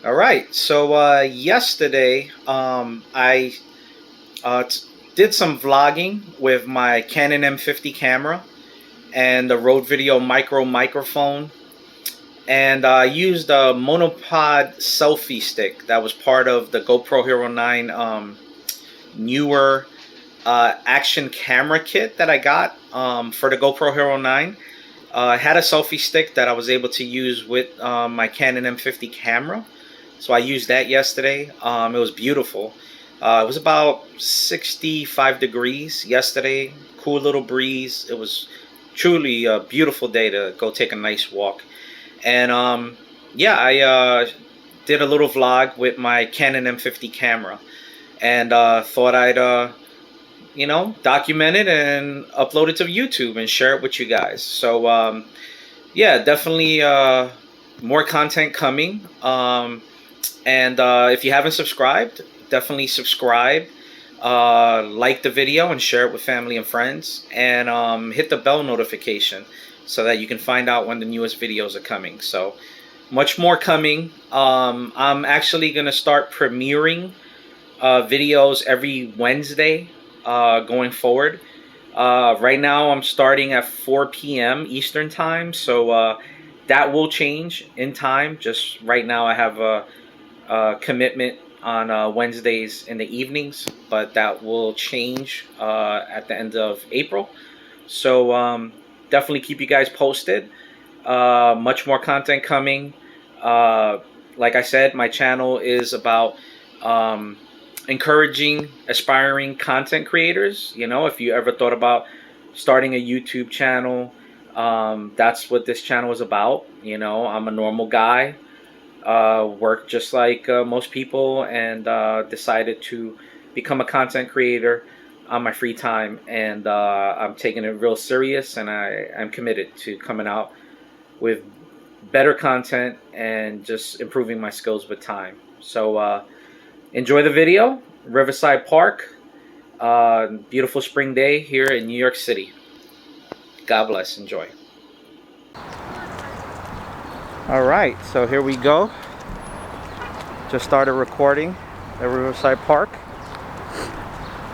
All right. So yesterday, I uh, t- did some vlogging with my Canon M50 camera and the Rode Video microphone, and I used a monopod selfie stick that was part of the GoPro Hero 9 Neewer action camera kit that I got for the GoPro Hero 9. I had a selfie stick that I was able to use with my Canon M50 camera. So I used that yesterday. It was beautiful. It was about 65 degrees yesterday. Cool little breeze. It was truly a beautiful day to go take a nice walk. And yeah, I did a little vlog with my Canon M50 camera. And thought I'd document it and upload it to YouTube and share it with you guys. So yeah, definitely more content coming. And if you haven't subscribed, definitely subscribe. Like the video and share it with family and friends. And hit the bell notification so that you can find out when the newest videos are coming. So much more coming. I'm actually going to start premiering videos every Wednesday going forward. Right now I'm starting at 4 p.m. Eastern time, so that will change in time. Just right now I have a commitment on Wednesdays in the evenings, but that will change at the end of April. So definitely keep you guys posted. Much more content coming. Like I said, my channel is about encouraging aspiring content creators. If you ever thought about starting a YouTube channel, that's what this channel is about. I'm a normal guy, work just like most people, and decided to become a content creator on my free time. And I'm taking it real serious, and I'm committed to coming out with better content and just improving my skills with time. So enjoy the video. Riverside Park. Beautiful spring day here in New York City. God bless. Enjoy. All right, so here we go. Just started recording at Riverside Park.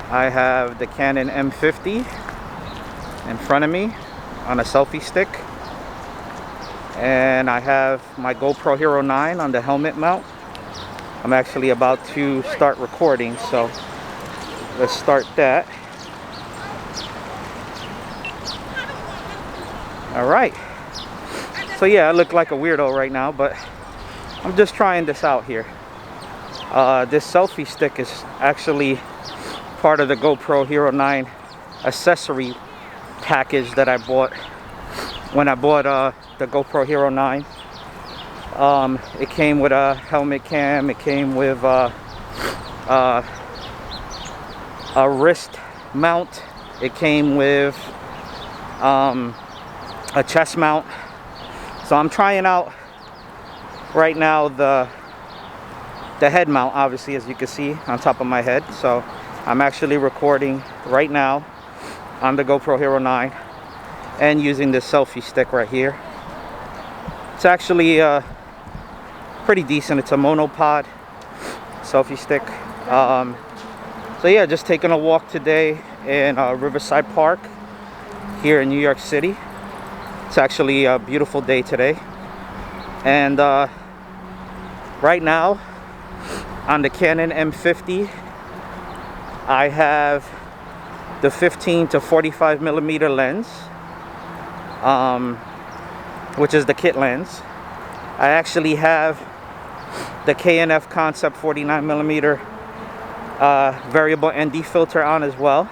I have the Canon M50 in front of me on a selfie stick. And I have my GoPro Hero 9 on the helmet mount. I'm actually about to start recording, so let's start that. All right. So yeah, I look like a weirdo right now, but I'm just trying this out here. This selfie stick is actually part of the GoPro Hero 9 accessory package that I bought when I bought the GoPro Hero 9. It came with a helmet cam. It came with a wrist mount. It came with a chest mount. So I'm trying out right now the head mount, obviously, as you can see on top of my head. So I'm actually recording right now on the GoPro Hero 9 and using this selfie stick right here. It's actually pretty decent. It's a monopod selfie stick. So yeah, just taking a walk today in Riverside Park here in New York City. It's actually a beautiful day today. And right now on the Canon M50, I have the 15 to 45 millimeter lens, which is the kit lens. I actually have the K&F Concept 49 millimeter variable ND filter on as well.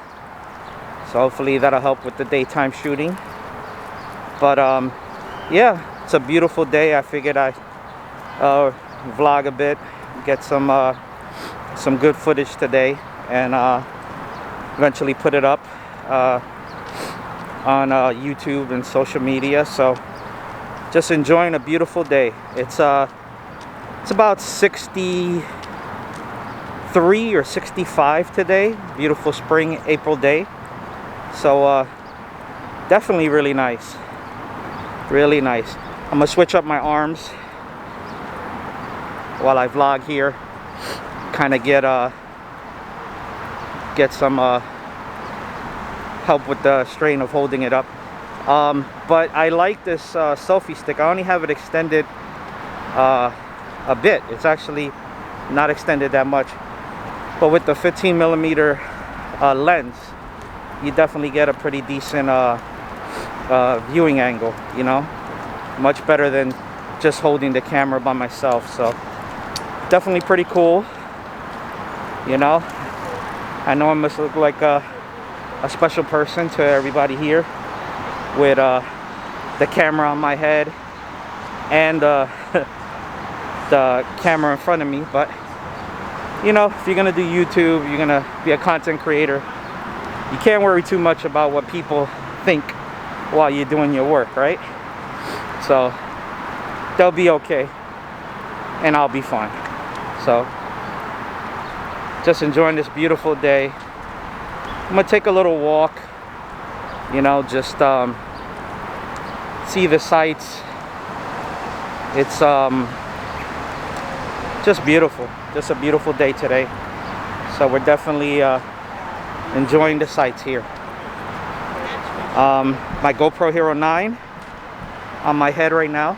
So hopefully that'll help with the daytime shooting. But yeah, it's a beautiful day. I figured I'd vlog a bit, get some good footage today, and eventually put it up on YouTube and social media. So just enjoying a beautiful day. It's about 63 or 65 today. Beautiful spring April day. So definitely really nice. Really nice. I'm gonna switch up my arms while I vlog here, kind of get some help with the strain of holding it up. But I like this selfie stick. I only have it extended a bit. It's actually not extended that much, but with the 15mm lens, you definitely get a pretty decent viewing angle, you know, much better than just holding the camera by myself. So definitely pretty cool, you know. I know I must look like a special person to everybody here with the camera on my head and the camera in front of me, but you know, if you're gonna do YouTube, you're gonna be a content creator, you can't worry too much about what people think while you're doing your work, right? So they'll be okay and I'll be fine. So just enjoying this beautiful day. I'm gonna take a little walk, you know, just see the sights. It's just beautiful, just a beautiful day today. So we're definitely enjoying the sights here. My GoPro Hero 9 on my head right now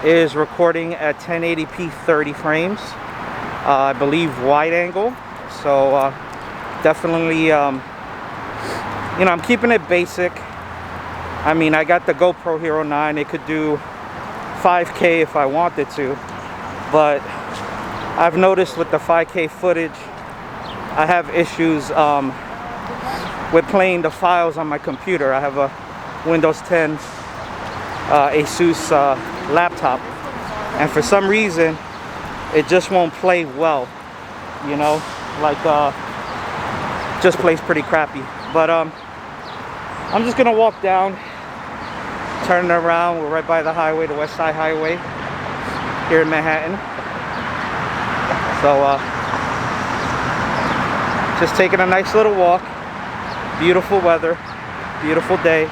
is recording at 1080p 30 frames, I believe wide angle. So definitely, you know, I'm keeping it basic. I mean, I got the GoPro Hero 9. It could do 5K if I wanted to, but I've noticed with the 5K footage, I have issues with playing the files on my computer. I have a Windows 10 Asus laptop, and for some reason it just won't play well, you know, like just plays pretty crappy. But I'm just gonna walk down, turning around. We're right by the highway, the West Side Highway here in Manhattan. So just taking a nice little walk. Beautiful weather, beautiful day,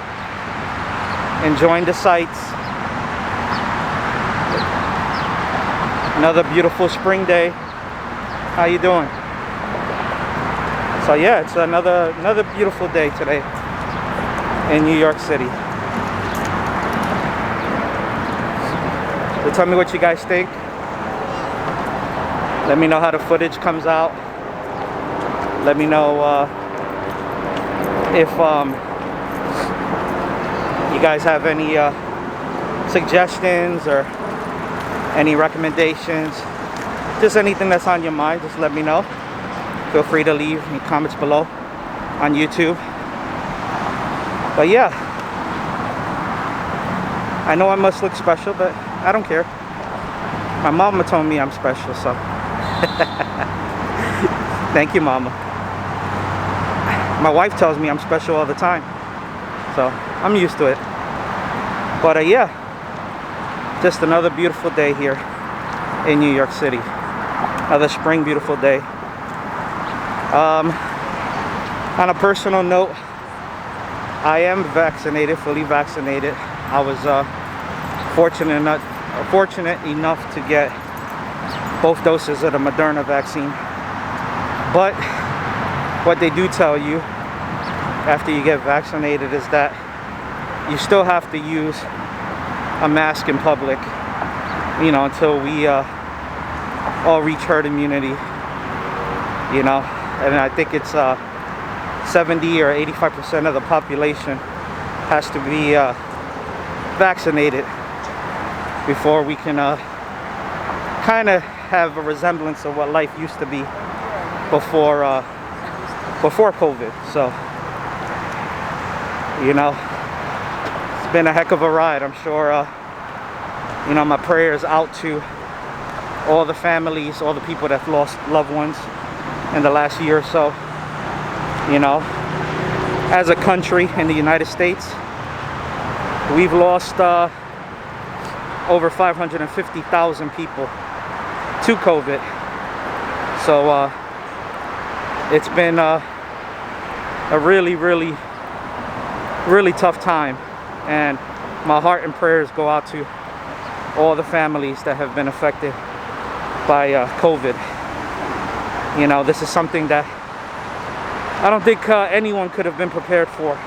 enjoying the sights. Another beautiful spring day. How you doing? So yeah, it's another beautiful day today in New York City. So tell me what you guys think. Let me know how the footage comes out. Let me know if you guys have any suggestions or any recommendations, just anything that's on your mind, just let me know. Feel free to leave any comments below on YouTube. But yeah, I know I must look special, but I don't care. My mama told me I'm special, so thank you, mama. My wife tells me I'm special all the time, so I'm used to it. But yeah, just another beautiful day here in New York City. Another spring beautiful day. On a personal note, I am vaccinated, fully vaccinated. I was fortunate enough to get both doses of the Moderna vaccine. But what they do tell you after you get vaccinated is that you still have to use a mask in public, you know, until we all reach herd immunity, you know. And I think it's 70 or 85% of the population has to be vaccinated before we can kind of have a resemblance of what life used to be before COVID. So, you know, it's been a heck of a ride. I'm sure, you know, my prayers out to all the families, all the people that have lost loved ones in the last year or so. You know, as a country in the United States, we've lost over 550,000 people to COVID. So it's been a really tough time, and my heart and prayers go out to all the families that have been affected by COVID. You know, this is something that I don't think anyone could have been prepared for.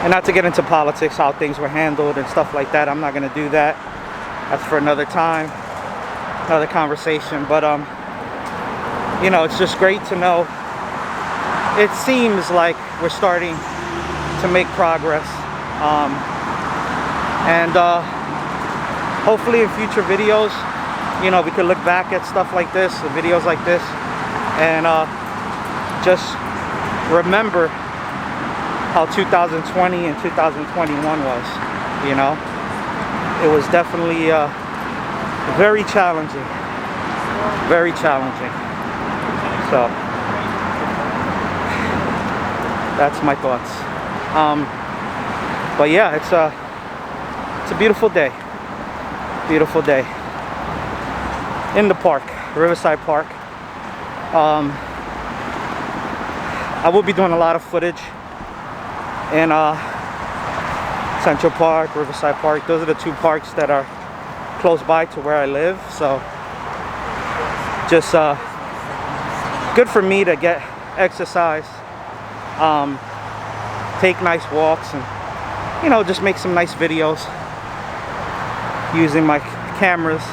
And not to get into politics, how things were handled and stuff like that. I'm not going to do that. That's for another time, another conversation. But you know, it's just great to know. It seems like we're starting to make progress, and hopefully in future videos, you know, we can look back at stuff like this, videos like this, and just remember how 2020 and 2021 was. You know, it was definitely very challenging, very challenging. So that's my thoughts. But yeah, it's a beautiful day. Beautiful day in the park, Riverside Park. I will be doing a lot of footage in Central Park, Riverside Park. Those are the two parks that are close by to where I live. So just good for me to get exercise, take nice walks, and you know, just make some nice videos using my cameras.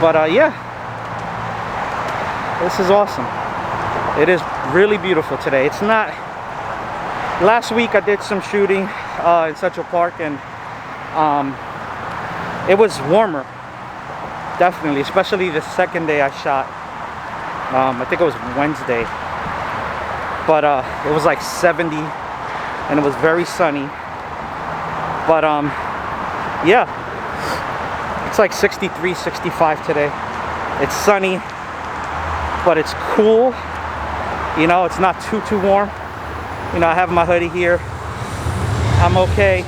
But yeah, this is awesome. It is really beautiful today. It's not, last week I did some shooting in Central Park, and it was warmer, definitely, especially the second day I shot. I think it was Wednesday, but it was like 70 and it was very sunny. But yeah, it's like 63, 65 today. It's sunny, but it's cool. You know, it's not too warm. You know, I have my hoodie here. I'm okay.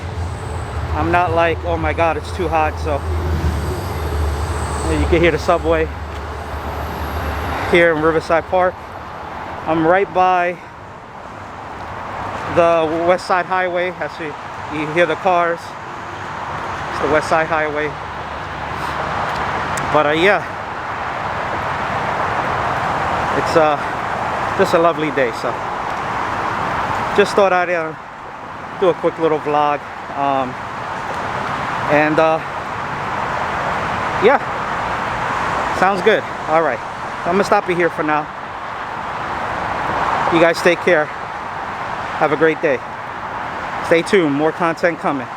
I'm not like, oh my god, it's too hot. So you can hear the subway here in Riverside Park. I'm right by the West Side Highway. Actually, you hear the cars. It's the West Side Highway. But yeah, it's just a lovely day. So just thought I'd do a quick little vlog, and yeah, sounds good. All right, I'm gonna stop it here for now. You guys take care. Have a great day. Stay tuned, more content coming.